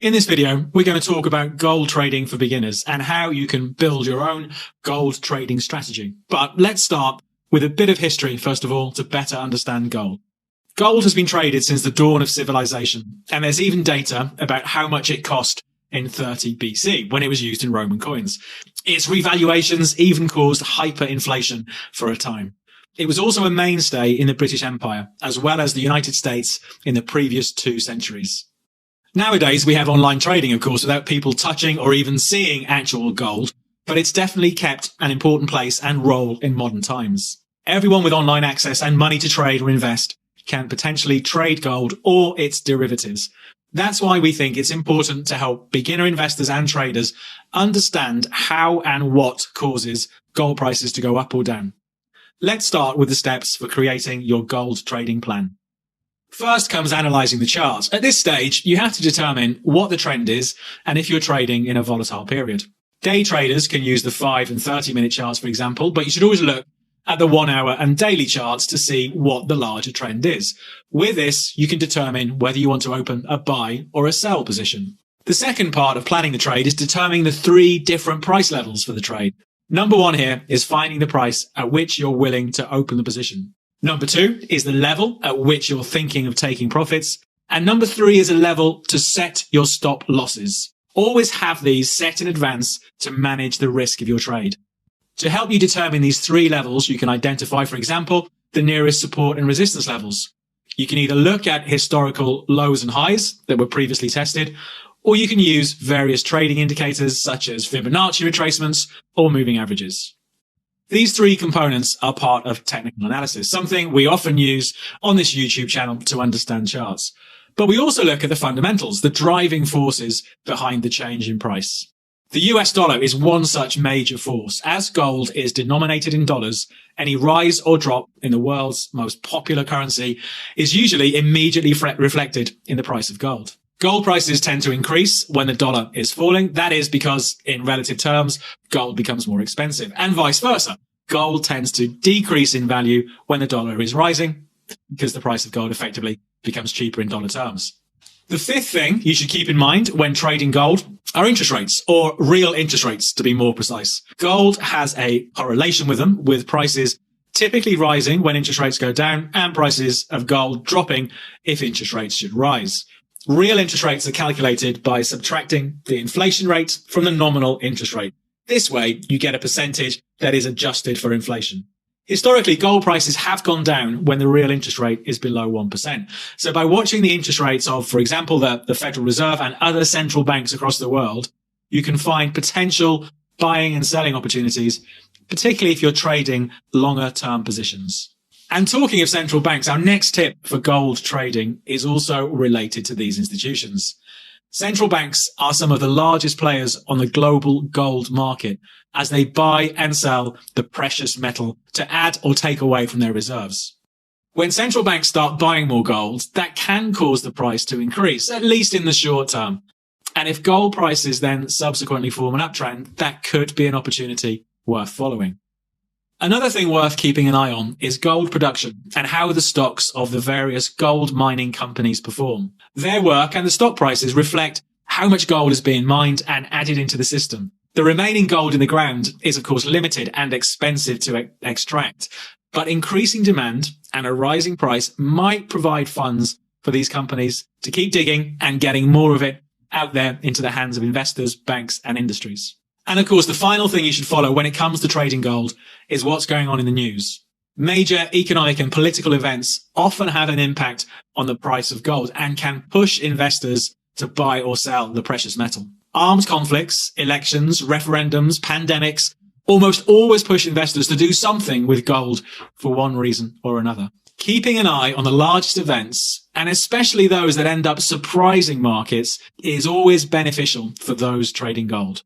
In this video, we're going to talk about gold trading for beginners and how you can build your own gold trading strategy. But let's start with a bit of history, first of all, to better understand gold. Gold has been traded since the dawn of civilization, and there's even data about how much it cost in 30 BC when it was used in Roman coins. Its revaluations even caused hyperinflation for a time. It was also a mainstay in the British Empire, as well as the United States in the previous 2 centuries. Nowadays, we have online trading, of course, without people touching or even seeing actual gold, but it's definitely kept an important place and role in modern times. Everyone with online access and money to trade or invest can potentially trade gold or its derivatives. That's why we think it's important to help beginner investors and traders understand how and what causes gold prices to go up or down. Let's start with the steps for creating your gold trading plan. First comes analyzing the chart. At this stage, you have to determine what the trend is and if you're trading in a volatile period. Day traders can use the 5 and 30-minute charts, for example, but you should always look at the 1-hour and daily charts to see what the larger trend is. With this, you can determine whether you want to open a buy or a sell position. The second part of planning the trade is determining the 3 different price levels for the trade. Number 1 here is finding the price at which you're willing to open the position. Number 2 is the level at which you're thinking of taking profits. And number 3 is a level to set your stop losses. Always have these set in advance to manage the risk of your trade. To help you determine these 3 levels, you can identify, for example, the nearest support and resistance levels. You can either look at historical lows and highs that were previously tested, or you can use various trading indicators such as Fibonacci retracements or moving averages. These 3 components are part of technical analysis, something we often use on this YouTube channel to understand charts. But we also look at the fundamentals, the driving forces behind the change in price. The US dollar is one such major force. As gold is denominated in dollars, any rise or drop in the world's most popular currency is usually immediately reflected in the price of gold. Gold prices tend to increase when the dollar is falling. That is because, in relative terms, gold becomes more expensive, and vice versa. Gold tends to decrease in value when the dollar is rising because the price of gold effectively becomes cheaper in dollar terms. The 5th thing you should keep in mind when trading gold are interest rates, or real interest rates to be more precise. Gold has a correlation with them, with prices typically rising when interest rates go down and prices of gold dropping if interest rates should rise. Real interest rates are calculated by subtracting the inflation rate from the nominal interest rate. This way, you get a percentage that is adjusted for inflation. Historically, gold prices have gone down when the real interest rate is below 1%. So by watching the interest rates of, for example, the Federal Reserve and other central banks across the world, you can find potential buying and selling opportunities, particularly if you're trading longer term positions. And talking of central banks, our next tip for gold trading is also related to these institutions. Central banks are some of the largest players on the global gold market as they buy and sell the precious metal to add or take away from their reserves. When central banks start buying more gold, that can cause the price to increase, at least in the short term. And if gold prices then subsequently form an uptrend, that could be an opportunity worth following. Another thing worth keeping an eye on is gold production and how the stocks of the various gold mining companies perform. Their work and the stock prices reflect how much gold is being mined and added into the system. The remaining gold in the ground is, of course, limited and expensive to extract, but increasing demand and a rising price might provide funds for these companies to keep digging and getting more of it out there into the hands of investors, banks, and industries. And of course, the final thing you should follow when it comes to trading gold is what's going on in the news. Major economic and political events often have an impact on the price of gold and can push investors to buy or sell the precious metal. Armed conflicts, elections, referendums, pandemics almost always push investors to do something with gold for one reason or another. Keeping an eye on the largest events, and especially those that end up surprising markets, is always beneficial for those trading gold.